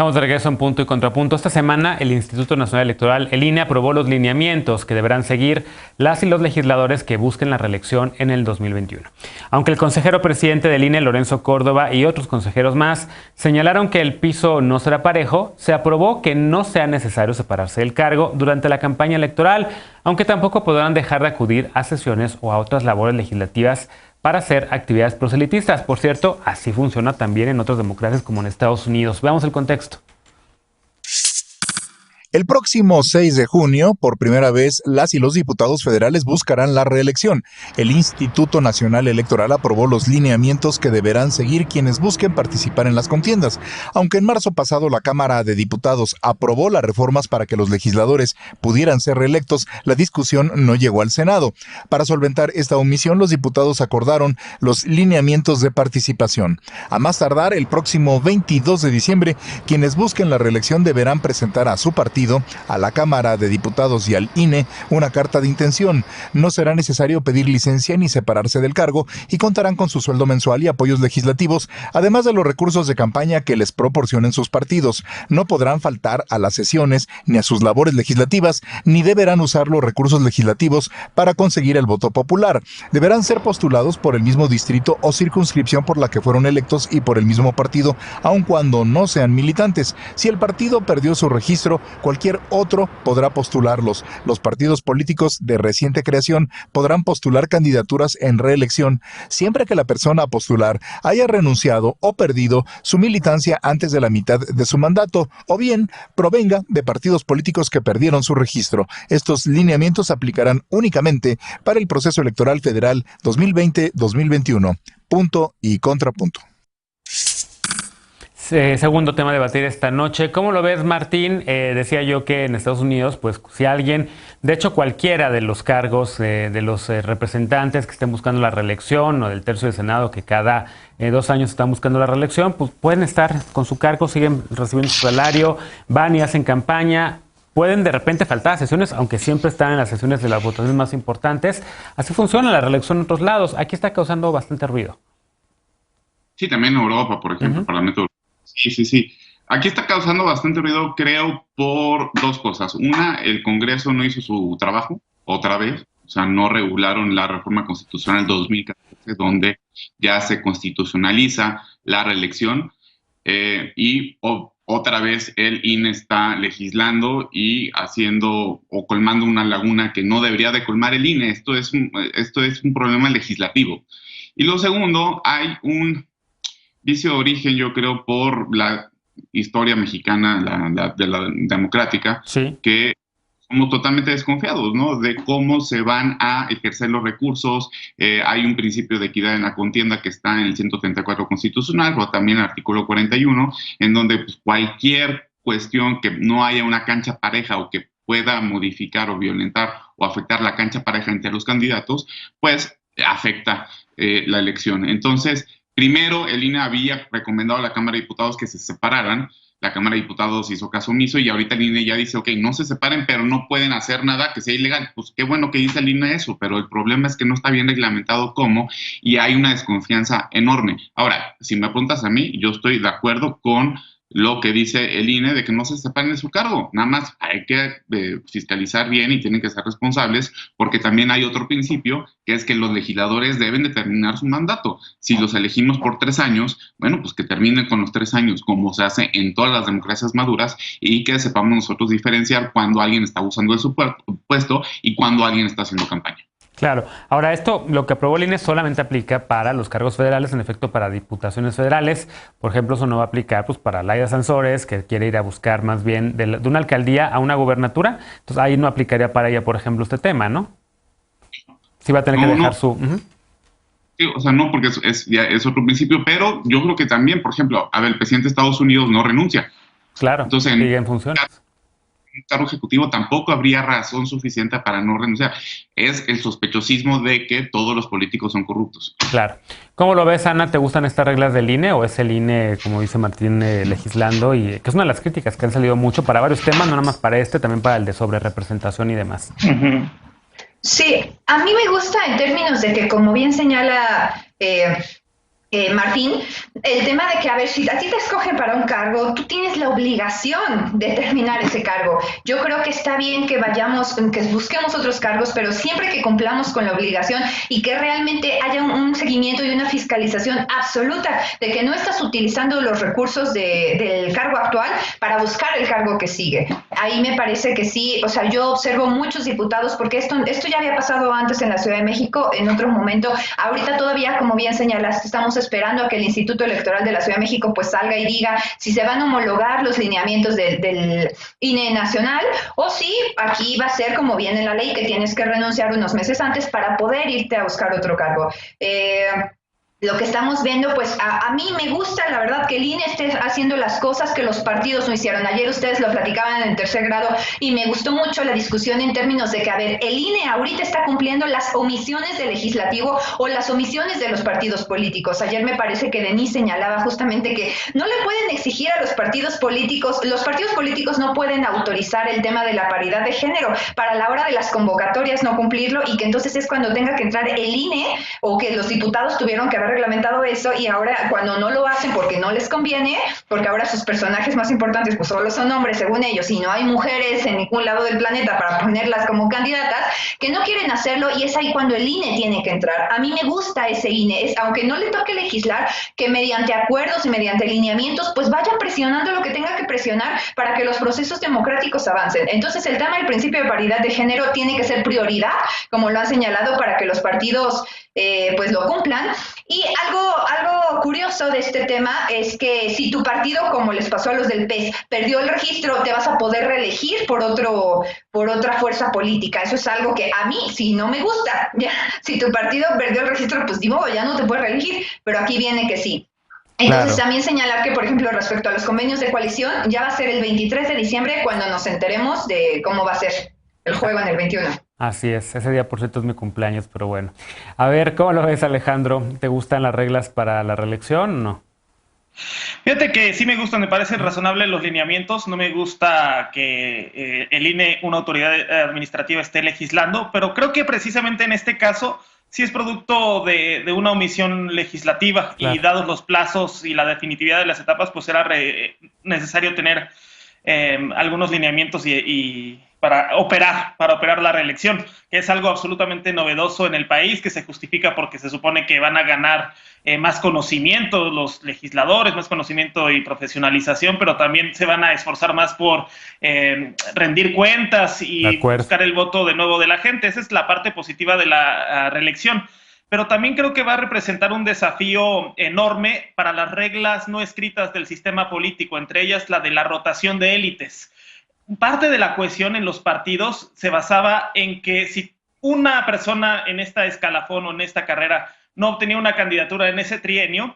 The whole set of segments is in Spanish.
Estamos de regreso en Punto y Contrapunto. Esta semana el Instituto Nacional Electoral, el INE, aprobó los lineamientos que deberán seguir las y los legisladores que busquen la reelección en el 2021. Aunque el consejero presidente del INE, Lorenzo Córdoba, y otros consejeros más señalaron que el piso no será parejo, se aprobó que no sea necesario separarse del cargo durante la campaña electoral, aunque tampoco podrán dejar de acudir a sesiones o a otras labores legislativas para hacer actividades proselitistas. Por cierto, así funciona también en otras democracias como en Estados Unidos. Veamos el contexto. El próximo 6 de junio, por primera vez, las y los diputados federales buscarán la reelección. El Instituto Nacional Electoral aprobó los lineamientos que deberán seguir quienes busquen participar en las contiendas. Aunque en marzo pasado la Cámara de Diputados aprobó las reformas para que los legisladores pudieran ser reelectos, la discusión no llegó al Senado. Para solventar esta omisión, los diputados acordaron los lineamientos de participación. A más tardar, el próximo 22 de diciembre, quienes busquen la reelección deberán presentar a su partido, a la Cámara de Diputados y al INE una carta de intención. No será necesario pedir licencia ni separarse del cargo y contarán con su sueldo mensual y apoyos legislativos, además de los recursos de campaña que les proporcionen sus partidos. No podrán faltar a las sesiones ni a sus labores legislativas, ni deberán usar los recursos legislativos para conseguir el voto popular. Deberán ser postulados por el mismo distrito o circunscripción por la que fueron electos y por el mismo partido, aun cuando no sean militantes. Si el partido perdió su registro, cualquier otro podrá postularlos. Los partidos políticos de reciente creación podrán postular candidaturas en reelección, siempre que la persona a postular haya renunciado o perdido su militancia antes de la mitad de su mandato, o bien provenga de partidos políticos que perdieron su registro. Estos lineamientos aplicarán únicamente para el proceso electoral federal 2020-2021. Punto y contrapunto. Segundo tema a debatir esta noche. ¿Cómo lo ves, Martín? Decía yo que en Estados Unidos, pues si alguien, de hecho cualquiera de los cargos de los representantes que estén buscando la reelección o del tercio del Senado que cada 2 años están buscando la reelección, pues pueden estar con su cargo, siguen recibiendo su salario, van y hacen campaña. Pueden de repente faltar a sesiones, aunque siempre están en las sesiones de las votaciones más importantes. Así funciona la reelección en otros lados. Aquí está causando bastante ruido. Sí, también en Europa, por ejemplo, el Parlamento. Sí. Aquí está causando bastante ruido, creo, por dos cosas. Una, el Congreso no hizo su trabajo, otra vez. O sea, no regularon la reforma constitucional 2014, donde ya se constitucionaliza la reelección. Otra vez el INE está legislando y haciendo o colmando una laguna que no debería de colmar el INE. Esto es un problema legislativo. Y lo segundo, hay un vicio de origen, yo creo, por la historia mexicana, de la democrática, sí, que somos totalmente desconfiados, ¿no?, de cómo se van a ejercer los recursos. Hay un principio de equidad en la contienda que está en el 134 constitucional, pero también en el artículo 41, en donde pues, cualquier cuestión que no haya una cancha pareja o que pueda modificar o violentar o afectar la cancha pareja entre los candidatos, pues afecta la elección. Entonces, primero, el INE había recomendado a la Cámara de Diputados que se separaran. La Cámara de Diputados hizo caso omiso y ahorita el INE ya dice, ok, no se separen, pero no pueden hacer nada que sea ilegal. Pues qué bueno que dice el INE eso, pero el problema es que no está bien reglamentado cómo y hay una desconfianza enorme. Ahora, si me preguntas a mí, yo estoy de acuerdo con lo que dice el INE de que no se separen de su cargo. Nada más hay que fiscalizar bien y tienen que ser responsables, porque también hay otro principio, que es que los legisladores deben de terminar su mandato. Si los elegimos por 3 años, bueno, pues que terminen con los 3 años, como se hace en todas las democracias maduras, y que sepamos nosotros diferenciar cuando alguien está abusando de su puesto y cuando alguien está haciendo campaña. Claro. Ahora, esto, lo que aprobó el INE solamente aplica para los cargos federales, en efecto, para diputaciones federales. Por ejemplo, eso no va a aplicar pues para Laida Sansores, que quiere ir a buscar más bien de una alcaldía a una gubernatura. Entonces, ahí no aplicaría para ella, por ejemplo, este tema, ¿no? Sí va a tener que dejar su... Sí, o sea, no, porque es otro principio, pero yo creo que también, por ejemplo, a ver, el presidente de Estados Unidos no renuncia. Claro, entonces, sigue en funciones. Un cargo ejecutivo tampoco habría razón suficiente para no renunciar. Es el sospechosismo de que todos los políticos son corruptos. Claro. ¿Cómo lo ves, Ana? ¿Te gustan estas reglas del INE o es el INE, como dice Martín, legislando? Y que es una de las críticas que han salido mucho para varios temas, no nada más para este, también para el de sobrerepresentación y demás. Sí, a mí me gusta en términos de que, como bien señala Martín, el tema de que, a ver, si a ti te escogen para un cargo, tú tienes la obligación de terminar ese cargo. Yo creo que está bien que vayamos, que busquemos otros cargos, pero siempre que cumplamos con la obligación y que realmente haya un seguimiento y una fiscalización absoluta de que no estás utilizando los recursos del cargo actual para buscar el cargo que sigue. Ahí me parece que sí, o sea, yo observo muchos diputados, porque esto ya había pasado antes en la Ciudad de México, en otro momento. Ahorita todavía, como bien señalaste, estamos esperando a que el Instituto Electoral de la Ciudad de México pues salga y diga si se van a homologar los lineamientos del INE nacional o si aquí va a ser como viene la ley, que tienes que renunciar unos meses antes para poder irte a buscar otro cargo. Lo que estamos viendo, pues a mí me gusta, la verdad, que el INE esté haciendo las cosas que los partidos no hicieron. Ayer ustedes lo platicaban en el tercer grado y me gustó mucho la discusión en términos de que, a ver, el INE ahorita está cumpliendo las omisiones del legislativo o las omisiones de los partidos políticos. Ayer me parece que Denise señalaba justamente que no le pueden exigir a los partidos políticos no pueden autorizar el tema de la paridad de género para la hora de las convocatorias no cumplirlo, y que entonces es cuando tenga que entrar el INE, o que los diputados tuvieron que haber reglamentado eso, y ahora cuando no lo hacen porque no les conviene, porque ahora sus personajes más importantes pues solo son hombres según ellos y no hay mujeres en ningún lado del planeta para ponerlas como candidatas, que no quieren hacerlo, y es ahí cuando el INE tiene que entrar. A mí me gusta ese INE, aunque no le toque legislar, que mediante acuerdos y mediante lineamientos pues vaya presionando lo que tenga que presionar para que los procesos democráticos avancen. Entonces el tema del principio de paridad de género tiene que ser prioridad, como lo han señalado, para que los partidos pues lo cumplan. Y algo curioso de este tema es que si tu partido, como les pasó a los del PES, perdió el registro, te vas a poder reelegir por otra fuerza política. Eso es algo que a mí sí no me gusta. Ya, si tu partido perdió el registro, pues digo, ya no te puedes reelegir, pero aquí viene que sí. Entonces también señalar que, por ejemplo, respecto a los convenios de coalición, ya va a ser el 23 de diciembre cuando nos enteremos de cómo va a ser el juego en el 21. Así es, ese día por cierto es mi cumpleaños, pero bueno. A ver, ¿cómo lo ves, Alejandro? ¿Te gustan las reglas para la reelección o no? Fíjate que sí me gustan, me parecen razonables los lineamientos. No me gusta que el INE, una autoridad administrativa, esté legislando, pero creo que precisamente en este caso sí es producto de una omisión legislativa, claro. Y dados los plazos y la definitividad de las etapas, pues era necesario tener algunos lineamientos y para operar la reelección, que es algo absolutamente novedoso en el país, que se justifica porque se supone que van a ganar más conocimiento los legisladores, más conocimiento y profesionalización, pero también se van a esforzar más por rendir cuentas y buscar el voto de nuevo de la gente. Esa es la parte positiva de la reelección. Pero también creo que va a representar un desafío enorme para las reglas no escritas del sistema político, entre ellas la de la rotación de élites. Parte de la cohesión en los partidos se basaba en que si una persona en esta escalafón o en esta carrera no obtenía una candidatura en ese trienio,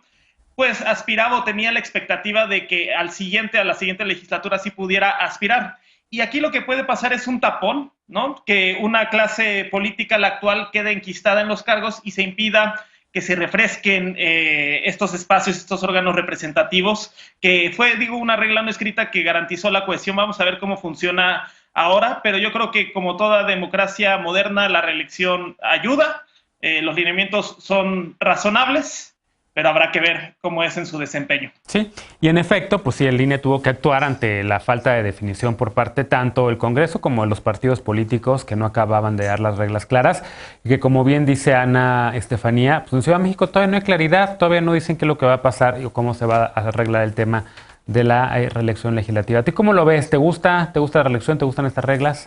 pues aspiraba o tenía la expectativa de que a la siguiente legislatura sí pudiera aspirar. Y aquí lo que puede pasar es un tapón, ¿no? Que una clase política, la actual, quede enquistada en los cargos y se impida que se refresquen estos espacios, estos órganos representativos, que fue, una regla no escrita que garantizó la cohesión. Vamos a ver cómo funciona ahora, pero yo creo que como toda democracia moderna, la reelección ayuda, los lineamientos son razonables, pero habrá que ver cómo es en su desempeño. Sí, y en efecto, pues sí, el INE tuvo que actuar ante la falta de definición por parte tanto del Congreso como de los partidos políticos que no acababan de dar las reglas claras, y que como bien dice Ana Estefanía, pues en Ciudad de México todavía no hay claridad, todavía no dicen qué es lo que va a pasar y cómo se va a arreglar el tema de la reelección legislativa. ¿A ti cómo lo ves? ¿Te gusta la reelección? ¿Te gustan estas reglas?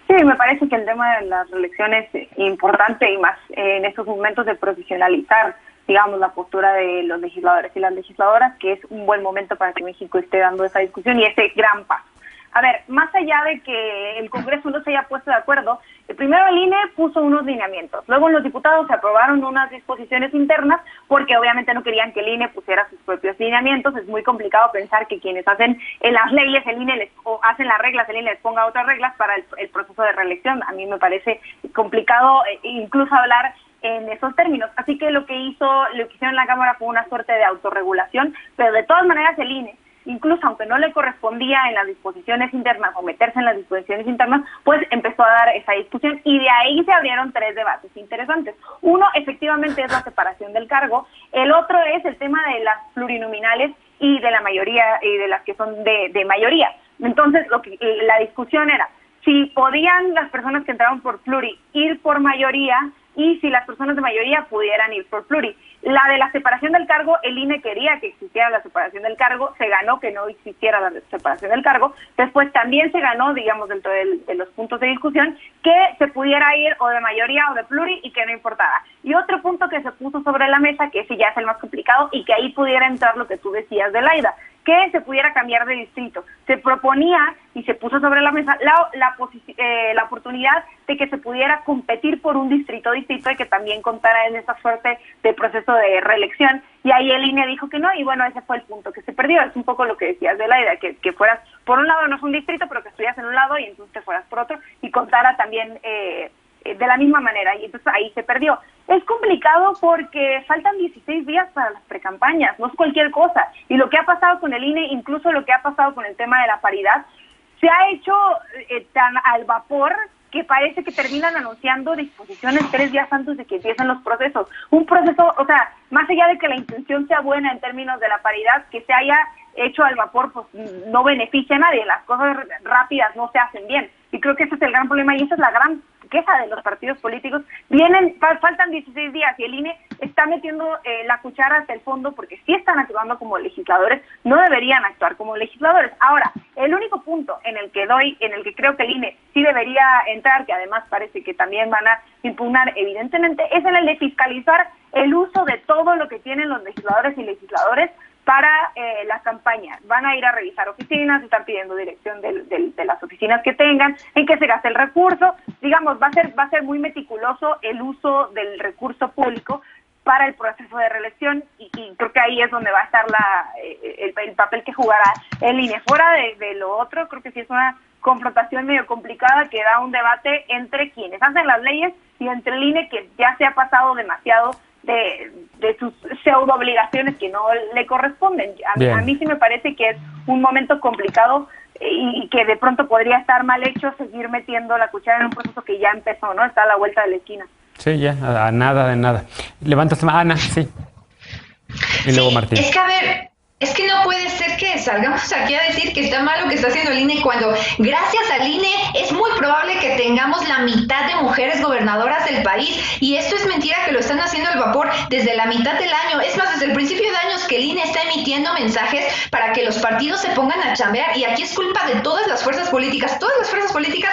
Sí, me parece que el tema de las reelecciones es importante, y más en estos momentos de profesionalizar, digamos, la postura de los legisladores y las legisladoras, que es un buen momento para que México esté dando esa discusión y ese gran paso. A ver, más allá de que el Congreso no se haya puesto de acuerdo, primero el INE puso unos lineamientos, luego los diputados se aprobaron unas disposiciones internas porque obviamente no querían que el INE pusiera sus propios lineamientos. Es muy complicado pensar que quienes hacen las leyes, el INE o hacen las reglas, el INE les ponga otras reglas para el proceso de reelección. A mí me parece complicado incluso hablar en esos términos. Así que lo que hicieron en la Cámara fue una suerte de autorregulación, pero de todas maneras el INE incluso aunque no le correspondía en las disposiciones internas o meterse en las disposiciones internas, pues empezó a dar esa discusión y de ahí se abrieron 3 debates interesantes. Uno, efectivamente, es la separación del cargo. El otro es el tema de las plurinominales y de la mayoría, y de las que son de mayoría. Entonces, la discusión era si podían las personas que entraban por pluri ir por mayoría y si las personas de mayoría pudieran ir por pluri. La de la separación del cargo, el INE quería que existiera la separación del cargo, se ganó que no existiera la separación del cargo, después también se ganó, digamos, dentro de los puntos de discusión, que se pudiera ir o de mayoría o de pluri y que no importara. Y otro punto que se puso sobre la mesa, que ese ya es el más complicado, y que ahí pudiera entrar lo que tú decías de Laida, que se pudiera cambiar de distrito. Se proponía y se puso sobre la mesa la oportunidad de que se pudiera competir por un distrito y que también contara en esa suerte de proceso de reelección, y ahí el INE dijo que no, y bueno, ese fue el punto que se perdió. Es un poco lo que decías de la idea, que fueras, por un lado no es un distrito, pero que estuvieras en un lado y entonces te fueras por otro, y contara también de la misma manera, y entonces ahí se perdió. Es complicado porque faltan 16 días para las precampañas, no es cualquier cosa, y lo que ha pasado con el INE, incluso lo que ha pasado con el tema de la paridad, se ha hecho tan al vapor que parece que terminan anunciando disposiciones 3 días antes de que empiecen los procesos. Un proceso, o sea, más allá de que la intención sea buena en términos de la paridad, que se haya hecho al vapor, pues no beneficia a nadie. Las cosas rápidas no se hacen bien. Y creo que ese es el gran problema y esa es la gran queja de los partidos políticos. Faltan 16 días y el INE está metiendo la cuchara hasta el fondo porque sí están actuando como legisladores, no deberían actuar como legisladores. Ahora, el único punto en el que creo que el INE sí debería entrar, que además parece que también van a impugnar evidentemente, es en el de fiscalizar el uso de todo lo que tienen los legisladores y legisladores para la campaña. Van a ir a revisar oficinas, están pidiendo dirección de las oficinas que tengan, en qué se gasta el recurso. Digamos, va a ser muy meticuloso el uso del recurso público para el proceso de reelección y creo que ahí es donde va a estar el papel que jugará el INE. Fuera de lo otro, creo que sí es una confrontación medio complicada que da un debate entre quienes hacen las leyes y entre el INE, que ya se ha pasado demasiado de sus pseudo obligaciones que no le corresponden. A mí sí me parece que es un momento complicado y que de pronto podría estar mal hecho seguir metiendo la cuchara en un proceso que ya empezó, ¿no? Está a la vuelta de la esquina. Sí, ya, a nada de nada. Levantas, Ana, sí. Y luego Martín. Es que, a ver, es que no puede ser que salgamos aquí a decir que está mal lo que está haciendo el INE cuando gracias al INE es muy probable que tengamos la mitad de mujeres gobernadoras del país, y esto es mentira que lo están haciendo al vapor desde la mitad del año. Es más, desde el principio de años que el INE está emitiendo mensajes para que los partidos se pongan a chambear, y aquí es culpa de todas las fuerzas políticas. Todas las fuerzas políticas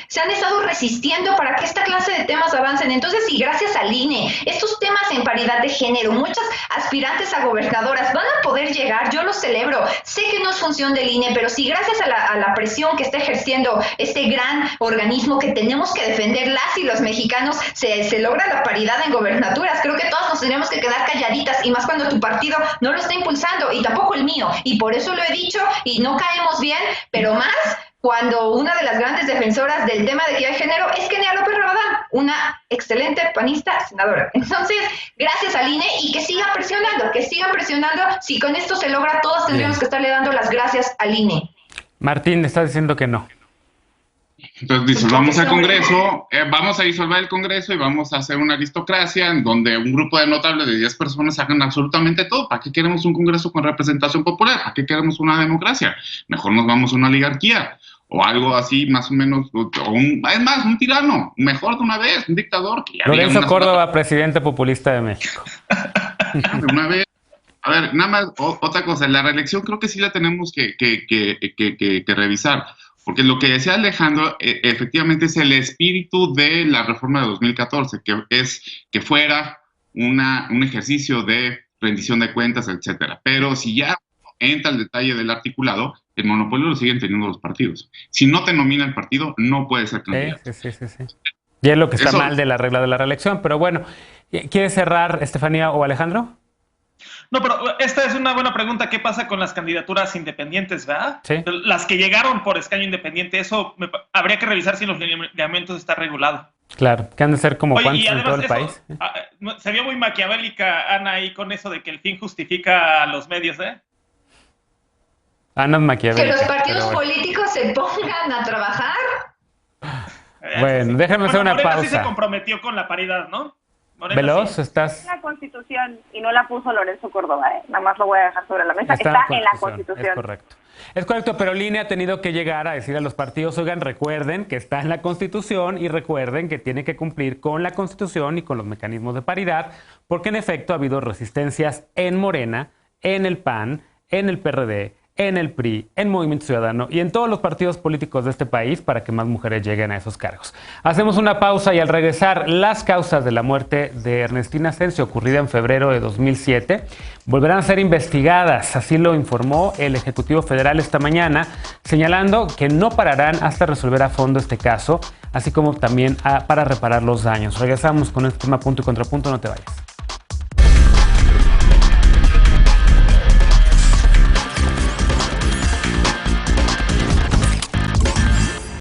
se han estado resistiendo para que esta clase de temas avancen. Entonces, si gracias al INE estos temas en paridad de género, muchas aspirantes a gobernadoras van a poder llegar, yo lo celebro. Sé que no es función del INE, pero si gracias a la presión que está ejerciendo este gran organismo que tenemos que defender las y los mexicanos, se logra la paridad en gobernaturas, creo que todos nos tendríamos que quedar calladitas, y más cuando tu partido no lo está impulsando, y tampoco el mío, y por eso lo he dicho, y no caemos bien, pero más cuando una de las grandes defensoras del tema de equidad de género es Kenia López Rabadán, una excelente panista senadora. Entonces, gracias al INE, y que sigan presionando, si con esto se logra, todos tendríamos que estarle dando las gracias al INE. Martín, estás diciendo que no. Entonces disolvamos el Congreso, vamos a disolver el Congreso y vamos a hacer una aristocracia en donde un grupo de notables de 10 personas hagan absolutamente todo. ¿Para qué queremos un Congreso con representación popular? ¿Para qué queremos una democracia? Mejor nos vamos a una oligarquía o algo así más o menos, es más, un tirano, mejor de una vez, un dictador. Que ya Lorenzo Córdoba, presidente populista de México. De una vez. A ver, nada más, otra cosa, la reelección creo que sí la tenemos que revisar. Porque lo que decía Alejandro, efectivamente es el espíritu de la reforma de 2014, que es que fuera un ejercicio de rendición de cuentas, etcétera. Pero si ya entra el detalle del articulado, el monopolio lo siguen teniendo los partidos. Si no te nomina el partido, no puedes ser candidato. Sí. Y es lo que está mal de la regla de la reelección. Pero bueno, ¿quieres cerrar, Estefanía o Alejandro? No, pero esta es una buena pregunta. ¿Qué pasa con las candidaturas independientes, verdad? Sí. Las que llegaron por escaño independiente, eso habría que revisar si en los lineamientos está regulado. Claro, que han de ser como cuántos en todo el país. Se vio muy maquiavélica, Ana, ahí con eso de que el fin justifica a los medios, ¿eh? Ana Maquiavelo. Que los partidos políticos se pongan a trabajar. Bueno, déjame hacer una Morena pausa. Sí se comprometió con la paridad, ¿no? Morena Veloz, sí. estás... La Constitución, y no la puso Lorenzo Córdoba, nada más lo voy a dejar sobre la mesa, está en la Constitución. Es correcto. Es correcto, pero Línea ha tenido que llegar a decir a los partidos, oigan, recuerden que está en la Constitución y recuerden que tiene que cumplir con la Constitución y con los mecanismos de paridad, porque en efecto ha habido resistencias en Morena, en el PAN, en el PRD, en el PRI, en Movimiento Ciudadano y en todos los partidos políticos de este país para que más mujeres lleguen a esos cargos. Hacemos una pausa y al regresar, las causas de la muerte de Ernestina Asensio, ocurrida en febrero de 2007, volverán a ser investigadas. Así lo informó el Ejecutivo Federal esta mañana, señalando que no pararán hasta resolver a fondo este caso, así como también para reparar los daños. Regresamos con este tema Punto y Contrapunto, no te vayas.